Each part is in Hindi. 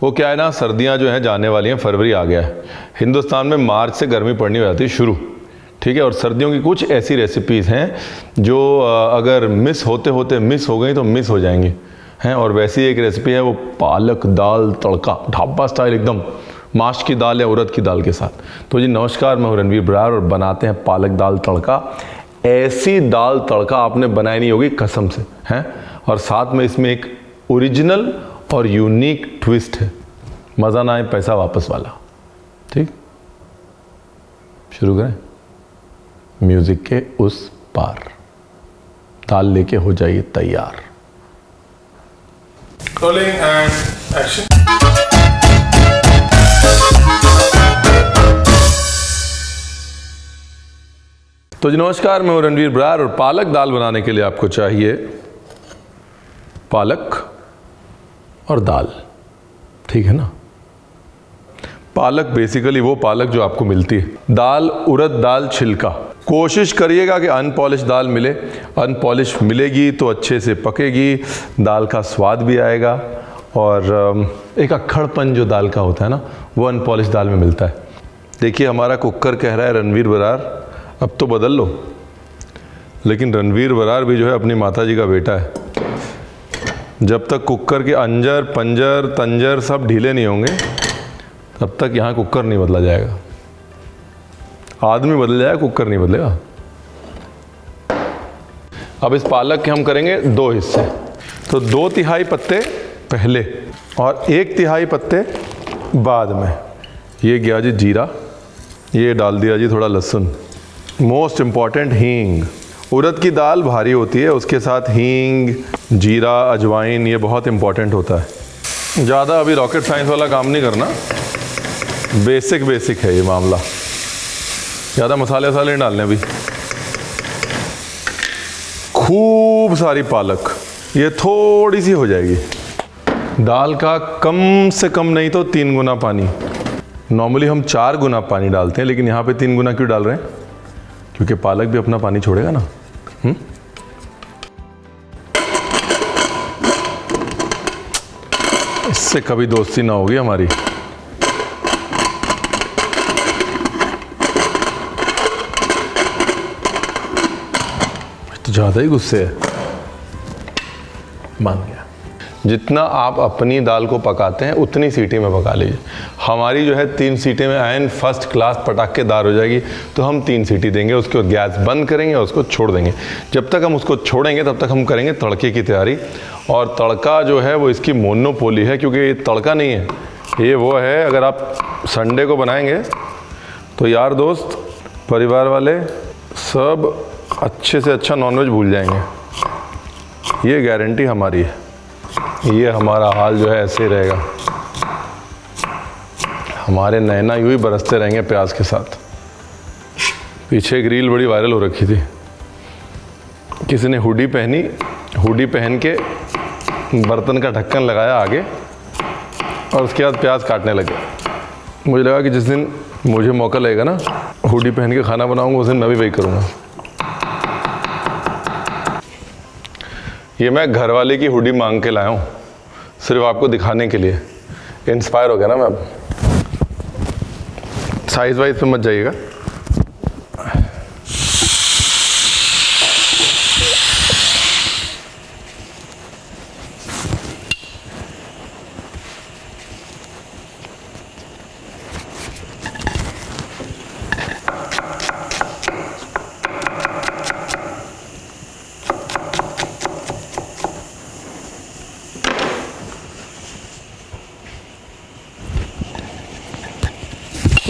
वो क्या है ना, सर्दियां जो हैं जाने वाली हैं, फरवरी आ गया है। हिंदुस्तान में मार्च से गर्मी पड़नी हो जाती है शुरू, ठीक है। और सर्दियों की कुछ ऐसी रेसिपीज़ हैं जो अगर मिस होते होते मिस हो गई तो मिस हो जाएंगी हैं। और वैसी एक रेसिपी है वो पालक दाल तड़का, ढाबा स्टाइल एकदम, माश की दाल या उड़द की दाल के साथ। तो जी नमस्कार, मैं हूं रणवीर बरार और बनाते हैं पालक दाल तड़का। ऐसी दाल तड़का आपने बनाई नहीं होगी कसम से, हैं। और साथ में इसमें एक ओरिजिनल और यूनिक ट्विस्ट है, मज़ा ना आए पैसा वापस वाला। ठीक, शुरू करें। म्यूजिक के उस पार दाल लेके हो जाइए तैयार। Rolling and action. तो जी नमस्कार, मैं हूं रणवीर बरार और पालक दाल बनाने के लिए आपको चाहिए पालक और दाल, ठीक है ना। पालक बेसिकली वो पालक जो आपको मिलती है। दाल उड़द दाल छिलका, कोशिश करिएगा कि अनपॉलिश दाल मिले। अनपॉलिश मिलेगी तो अच्छे से पकेगी, दाल का स्वाद भी आएगा और एक अक्खड़पन जो दाल का होता है ना, वो अनपॉलिश दाल में मिलता है। देखिए हमारा कुकर कह रहा है रणवीर बरार अब तो बदल लो, लेकिन रणवीर बरार भी जो है अपनी माता जी का बेटा है। जब तक कुकर के अंजर पंजर तंजर सब ढीले नहीं होंगे तब तक यहाँ कुकर नहीं बदला जाएगा। आदमी बदल जाएगा, कुकर नहीं बदलेगा। अब इस पालक के हम करेंगे 2 हिस्से। तो 2 तिहाई पत्ते पहले और 1 तिहाई पत्ते बाद में। ये गया जी जीरा, ये डाल दिया जी थोड़ा लहसुन। मोस्ट इम्पॉर्टेंट हींग। उड़द की दाल भारी होती है, उसके साथ हींग जीरा अजवाइन ये बहुत इम्पॉर्टेंट होता है। ज़्यादा अभी रॉकेट साइंस वाला काम नहीं करना, बेसिक है ये मामला। ज़्यादा मसाले वसाले नहीं डालने अभी। खूब सारी पालक, ये थोड़ी सी हो जाएगी। दाल का कम से कम नहीं तो 3 गुना पानी। नॉर्मली हम 4 गुना पानी डालते हैं, लेकिन यहाँ पे 3 गुना क्यों डाल रहे हैं? क्योंकि पालक भी अपना पानी छोड़ेगा ना। इससे कभी दोस्ती ना होगी हमारी। तो ज़्यादा ही गुस्से है, मान गया। जितना आप अपनी दाल को पकाते हैं उतनी सीटी में पका लीजिए। हमारी जो है 3 सीटी में आयन फर्स्ट क्लास पटाखेदार हो जाएगी, तो हम 3 सीटी देंगे, उसके बाद गैस बंद करेंगे और उसको छोड़ देंगे। जब तक हम उसको छोड़ेंगे तब तक हम करेंगे तड़के की तैयारी। और तड़का जो है वो इसकी मोनोपोली है, क्योंकि ये तड़का नहीं है, ये वो है अगर आप संडे को बनाएंगे तो यार दोस्त परिवार वाले सब अच्छे से अच्छा नॉनवेज भूल जाएंगे। ये गारंटी हमारी है। ये हमारा हाल जो है ऐसे ही रहेगा, हमारे नैना यूं ही बरसते रहेंगे प्याज के साथ। पीछे एक रील बड़ी वायरल हो रखी थी, किसी ने हुडी पहनी, हुडी पहन के बर्तन का ढक्कन लगाया आगे और उसके बाद प्याज काटने लगे। मुझे लगा कि जिस दिन मुझे मौका लगेगा ना हुडी पहन के खाना बनाऊंगा, उस दिन मैं भी वही करूँगा। ये मैं घर वाले की हुडी मांग के लाया हूँ, सिर्फ आपको दिखाने के लिए। इंस्पायर हो गया ना मैं। अब साइज वाइज पे मत जाइएगा।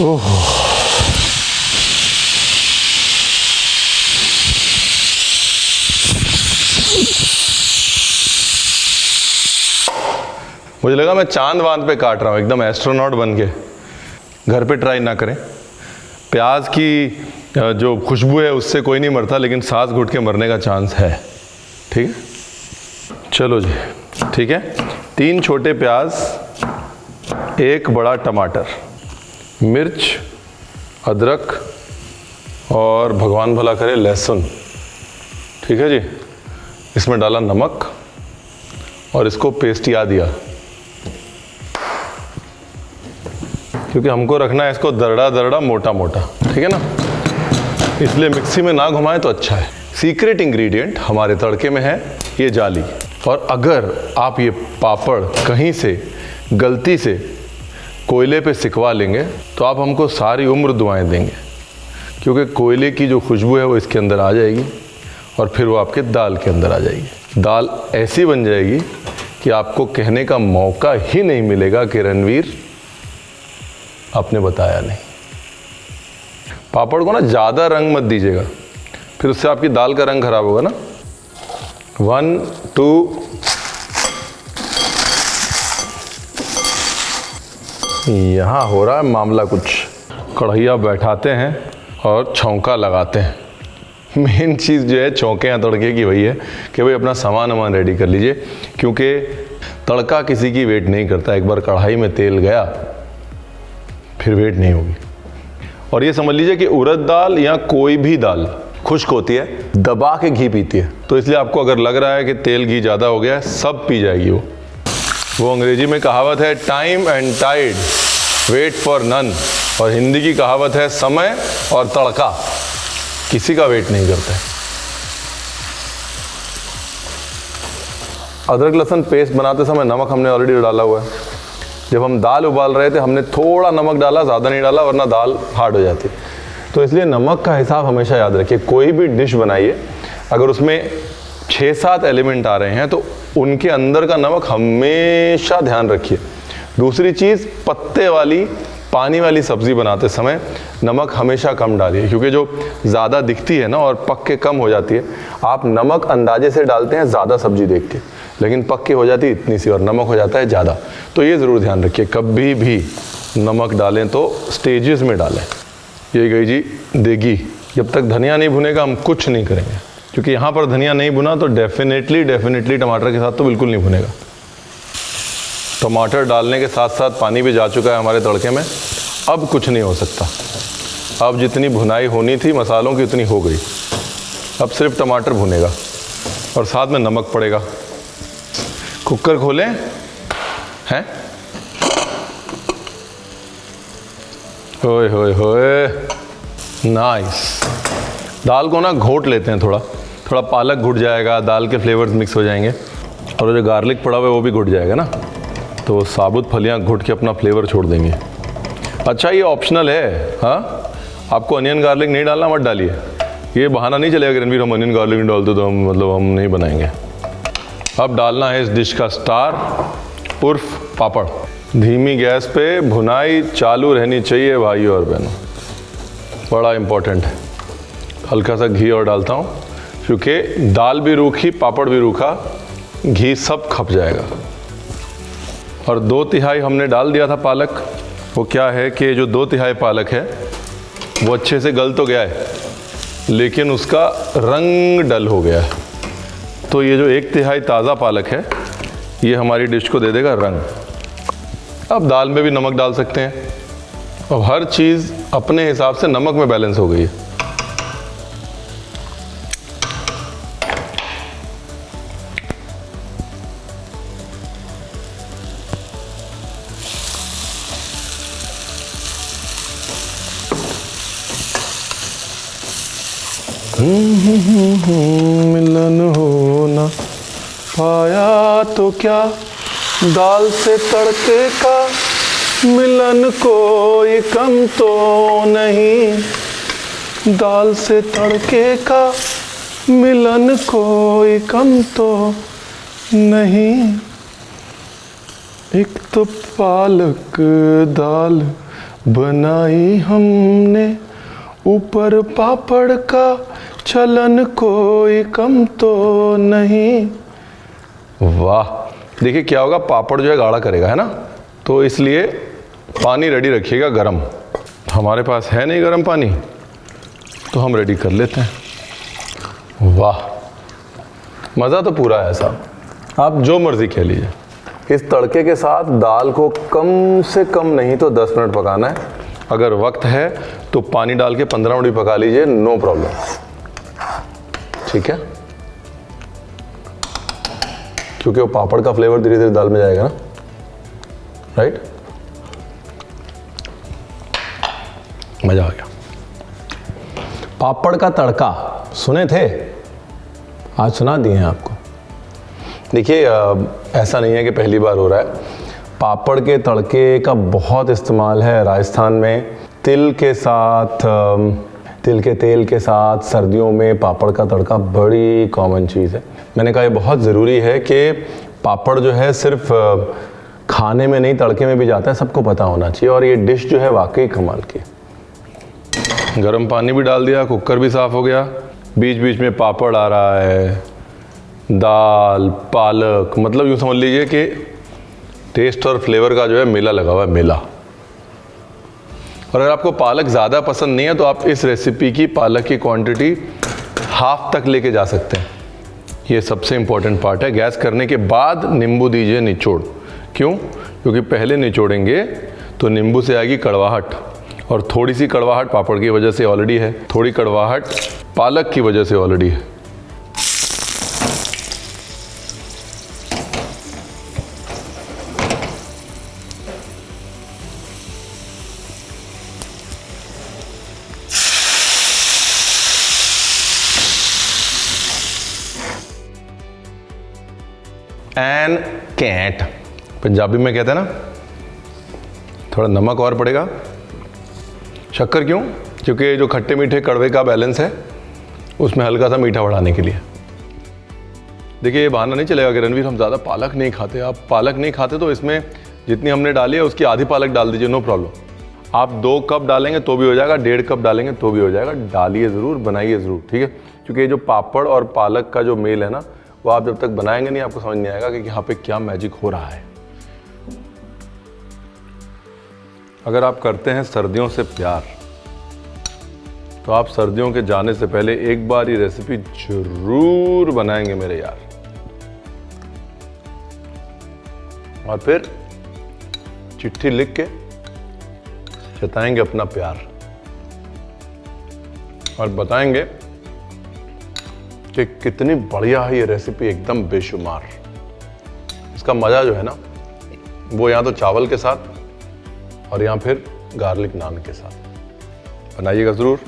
ओह, मुझे लगा मैं चांद वांद पे काट रहा हूँ, एकदम एस्ट्रोनॉट बन के। घर पे ट्राई ना करें। प्याज की जो खुशबू है उससे कोई नहीं मरता, लेकिन सांस घुट के मरने का चांस है। ठीक है, चलो जी, ठीक है। 3 छोटे प्याज, 1 बड़ा टमाटर, मिर्च, अदरक और भगवान भला करे लहसुन। ठीक है जी। इसमें डाला नमक और इसको पेस्ट याद दिया। क्योंकि हमको रखना है इसको दरड़ा दरड़ा मोटा मोटा, ठीक है ना, इसलिए मिक्सी में ना घुमाएं तो अच्छा है। सीक्रेट इंग्रेडिएंट हमारे तड़के में है ये जाली। और अगर आप ये पापड़ कहीं से गलती से कोयले पे सिकवा लेंगे तो आप हमको सारी उम्र दुआएं देंगे, क्योंकि कोयले की जो खुशबू है वो इसके अंदर आ जाएगी और फिर वो आपके दाल के अंदर आ जाएगी। दाल ऐसी बन जाएगी कि आपको कहने का मौका ही नहीं मिलेगा कि रणवीर आपने बताया नहीं। पापड़ को ना ज़्यादा रंग मत दीजिएगा, फिर उससे आपकी दाल का रंग खराब होगा ना। 1 2 यहाँ हो रहा है मामला कुछ। कढ़ैया बैठाते हैं और छौंका लगाते हैं। मेन चीज़ जो है छौंके या तड़के की वही है कि भाई अपना सामान वामान रेडी कर लीजिए, क्योंकि तड़का किसी की वेट नहीं करता। एक बार कढ़ाई में तेल गया फिर वेट नहीं होगी। और ये समझ लीजिए कि उड़द दाल या कोई भी दाल खुश्क होती है, दबा के घी पीती है। तो इसलिए आपको अगर लग रहा है कि तेल घी ज़्यादा हो गया है, सब पी जाएगी वो अंग्रेजी में कहावत है time and tide wait for none, और हिंदी की कहावत है समय और तड़का किसी का वेट नहीं करता है। अदरक लहसुन पेस्ट बनाते समय नमक हमने ऑलरेडी डाला हुआ है। जब हम दाल उबाल रहे थे हमने थोड़ा नमक डाला, ज़्यादा नहीं डाला, वरना दाल हार्ड हो जाती। तो इसलिए नमक का हिसाब हमेशा याद रखिए। कोई भी डिश बनाइए, अगर उसमें 6-7 एलिमेंट आ रहे हैं तो उनके अंदर का नमक हमेशा ध्यान रखिए। दूसरी चीज़, पत्ते वाली पानी वाली सब्ज़ी बनाते समय नमक हमेशा कम डालिए, क्योंकि जो ज़्यादा दिखती है ना और पक के कम हो जाती है, आप नमक अंदाजे से डालते हैं ज़्यादा सब्ज़ी देख के, लेकिन पक के हो जाती है इतनी सी और नमक हो जाता है ज़्यादा। तो ये ज़रूर ध्यान रखिए, कभी भी नमक डालें तो स्टेजेस में डालें। ये गई जी देगी। जब तक धनिया नहीं भुनेगा हम कुछ नहीं करेंगे, क्योंकि यहाँ पर धनिया नहीं भुना तो डेफिनेटली टमाटर के साथ तो बिल्कुल नहीं भुनेगा। टमाटर डालने के साथ साथ पानी भी जा चुका है हमारे तड़के में। अब कुछ नहीं हो सकता। अब जितनी भुनाई होनी थी मसालों की उतनी हो गई। अब सिर्फ टमाटर भुनेगा और साथ में नमक पड़ेगा। कुकर खोलें हैं। होए होए होए, नाइस। दाल को ना घोट लेते हैं, थोड़ा पालक घुट जाएगा, दाल के फ्लेवर्स मिक्स हो जाएंगे, और जो गार्लिक पड़ा हुआ है वो भी घुट जाएगा ना, तो वो साबुत फलियां घुट के अपना फ्लेवर छोड़ देंगे। अच्छा ये ऑप्शनल है, हाँ, आपको अनियन गार्लिक नहीं डालना मत डालिए। ये बहाना नहीं चलेगा कि रणवीर हम अनियन गार्लिक नहीं डालते तो हम नहीं बनाएंगे। अब डालना है इस डिश का स्टार उर्फ पापड़। धीमी गैस पे भुनाई चालू रहनी चाहिए भाई और बहनों, बड़ा इम्पोर्टेंट है। हल्का सा घी और डालता हूँ, क्योंकि दाल भी रूखी पापड़ भी रूखा, घी सब खप जाएगा। और 2/3 हमने डाल दिया था पालक। वो क्या है कि जो 2/3 पालक है वो अच्छे से गल तो गया है, लेकिन उसका रंग डल हो गया है। तो ये जो 1/3 ताज़ा पालक है ये हमारी डिश को दे देगा रंग। अब दाल में भी नमक डाल सकते हैं। अब हर चीज़ अपने हिसाब से नमक में बैलेंस हो गई है। मिलन हो ना पाया तो क्या, दाल से तड़के का मिलन कोई कम तो नहीं, दाल से तड़के का मिलन कोई कम तो नहीं। एक तो पालक दाल बनाई हमने, ऊपर पापड़ का चलन कोई कम तो नहीं। वाह, देखिए क्या होगा, पापड़ जो है गाढ़ा करेगा, है ना, तो इसलिए पानी रेडी रखिएगा गरम। हमारे पास है नहीं गरम पानी, तो हम रेडी कर लेते हैं। वाह, मज़ा तो पूरा है साहब, आप जो मर्ज़ी कह लीजिए। इस तड़के के साथ दाल को कम से कम नहीं तो 10 मिनट पकाना है। अगर वक्त है तो पानी डाल के 15 मिनट भी पका लीजिए, नो प्रॉब्लम, ठीक है, क्योंकि वो पापड़ का फ्लेवर धीरे धीरे दाल में जाएगा ना, राइट। मज़ा आ गया। पापड़ का तड़का सुने थे, आज सुना दिए हैं आपको। देखिए ऐसा नहीं है कि पहली बार हो रहा है। पापड़ के तड़के का बहुत इस्तेमाल है राजस्थान में। तिल के साथ, तिल के तेल के साथ सर्दियों में पापड़ का तड़का बड़ी कॉमन चीज़ है। मैंने कहा ये बहुत ज़रूरी है कि पापड़ जो है सिर्फ खाने में नहीं तड़के में भी जाता है, सबको पता होना चाहिए। और ये डिश जो है वाकई कमाल की। गर्म पानी भी डाल दिया, कुकर भी साफ़ हो गया, बीच बीच में पापड़ आ रहा है, दाल, पालक, मतलब यूँ समझ लीजिए कि टेस्ट और फ्लेवर का जो है मेला लगा हुआ है, मेला। और अगर आपको पालक ज़्यादा पसंद नहीं है तो आप इस रेसिपी की पालक की क्वांटिटी हाफ तक लेके जा सकते हैं। ये सबसे इम्पॉर्टेंट पार्ट है। गैस करने के बाद नींबू दीजिए निचोड़। क्यों? क्योंकि पहले निचोड़ेंगे तो नींबू से आएगी कड़वाहट, और थोड़ी सी कड़वाहट पापड़ की वजह से ऑलरेडी है, थोड़ी कड़वाहट पालक की वजह से ऑलरेडी है। एन कैट पंजाबी में कहते हैं ना, थोड़ा नमक और पड़ेगा। शक्कर क्यों? क्योंकि जो खट्टे मीठे कड़वे का बैलेंस है उसमें हल्का सा मीठा बढ़ाने के लिए। देखिए ये बहाना नहीं चलेगा कि रणवीर हम ज़्यादा पालक नहीं खाते। आप पालक नहीं खाते तो इसमें जितनी हमने डाली है उसकी आधी पालक डाल दीजिए, नो प्रॉब्लम। आप 2 कप डालेंगे तो भी हो जाएगा, 1.5 कप डालेंगे तो भी हो जाएगा। डालिए ज़रूर, बनाइए ज़रूर, ठीक है? क्योंकि ये जो पापड़ और पालक का जो मेल है ना, वो आप जब तक बनाएंगे नहीं आपको समझ नहीं आएगा कि यहाँ पे क्या मैजिक हो रहा है। अगर आप करते हैं सर्दियों से प्यार तो आप सर्दियों के जाने से पहले एक बार ये रेसिपी जरूर बनाएंगे मेरे यार, और फिर चिट्ठी लिख के जताएंगे अपना प्यार और बताएंगे कि कितनी बढ़िया है ये रेसिपी, एकदम बेशुमार। इसका मज़ा जो है ना वो या तो चावल के साथ और या फिर गार्लिक नान के साथ। बनाइएगा ज़रूर,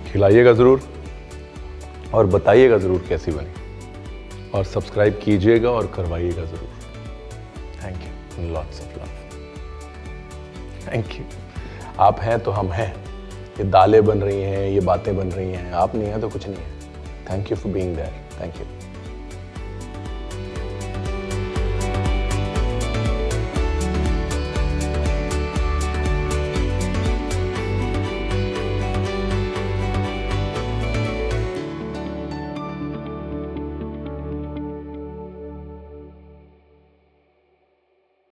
खिलाइएगा ज़रूर और बताइएगा ज़रूर कैसी बनी, और सब्सक्राइब कीजिएगा और करवाइएगा ज़रूर। Thank you, lots of love. Thank you. आप हैं तो हम हैं। ये दालें बन रही हैं, ये बातें बन रही हैं, आप नहीं हैं तो कुछ नहीं है। Thank you for being there. Thank you.